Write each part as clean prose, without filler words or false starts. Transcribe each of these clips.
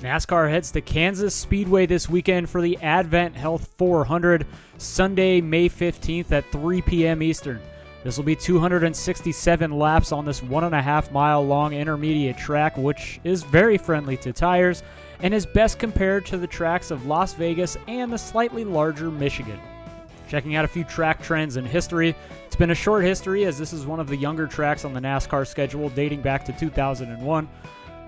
NASCAR heads to Kansas Speedway this weekend for the AdventHealth 400, Sunday, May 15th at 3 p.m. Eastern. This will be 267 laps on this 1.5 mile long intermediate track, which is very friendly to tires and is best compared to the tracks of Las Vegas and the slightly larger Michigan. Checking out a few track trends and history. It's been a short history as this is one of the younger tracks on the NASCAR schedule dating back to 2001.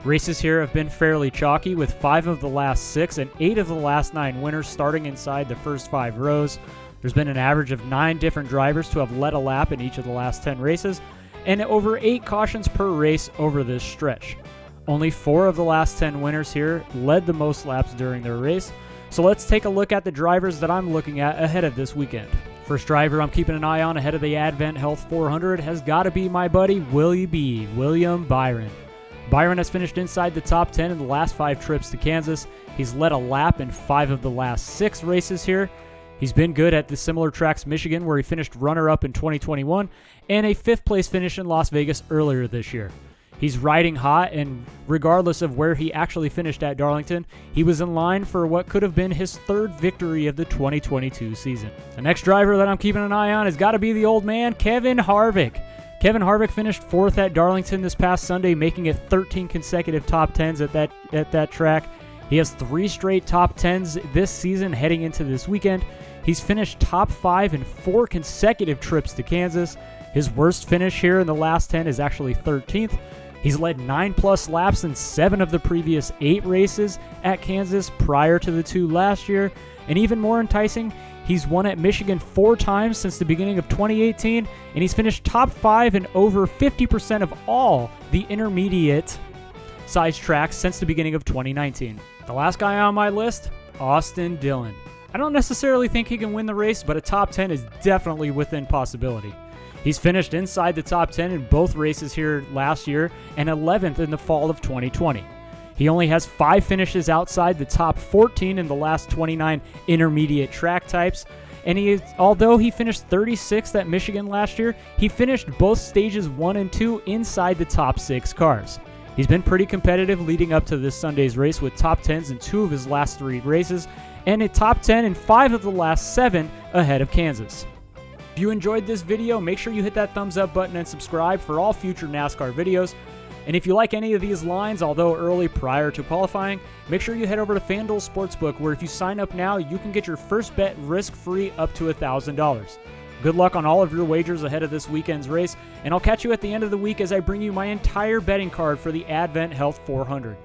Races here have been fairly chalky, with 5 of the last 6 and 8 of the last 9 winners starting inside the first 5 rows. There's been an average of 9 different drivers to have led a lap in each of the last 10 races, and over 8 cautions per race over this stretch. Only 4 of the last 10 winners here led the most laps during their race. So let's take a look at the drivers that I'm looking at ahead of this weekend. First driver I'm keeping an eye on ahead of the AdventHealth 400 has got to be my buddy William Byron. Byron has finished inside the top 10 in the last 5 trips to Kansas. He's led a lap in 5 of the last 6 races here. He's been good at the similar tracks Michigan, where he finished runner-up in 2021, and a 5th place finish in Las Vegas earlier this year. He's riding hot, and regardless of where he actually finished at Darlington, he was in line for what could have been his 3rd victory of the 2022 season. The next driver that I'm keeping an eye on has got to be the old man, Kevin Harvick. Kevin Harvick finished 4th at Darlington this past Sunday, making it 13 consecutive top 10s at that track. He has 3 straight top 10s this season heading into this weekend. He's finished top 5 in 4 consecutive trips to Kansas. His worst finish here in the last 10 is actually 13th. He's led 9+ laps in 7 of the previous 8 races at Kansas prior to the 2 last year. And even more enticing, he's won at Michigan 4 times since the beginning of 2018, and he's finished top 5 in over 50% of all the intermediate size tracks since the beginning of 2019. The last guy on my list, Austin Dillon. I don't necessarily think he can win the race, but a top 10 is definitely within possibility. He's finished inside the top 10 in both races here last year and 11th in the fall of 2020. He only has 5 finishes outside the top 14 in the last 29 intermediate track types, and although he finished 36th at Michigan last year, he finished both stages 1 and 2 inside the top 6 cars. He's been pretty competitive leading up to this Sunday's race, with top 10s in 2 of his last 3 races, and a top 10 in 5 of the last 7 ahead of Kansas. If you enjoyed this video, make sure you hit that thumbs up button and subscribe for all future NASCAR videos. And if you like any of these lines, although early prior to qualifying, make sure you head over to FanDuel Sportsbook, where if you sign up now, you can get your first bet risk-free up to $1,000. Good luck on all of your wagers ahead of this weekend's race, and I'll catch you at the end of the week as I bring you my entire betting card for the AdventHealth 400.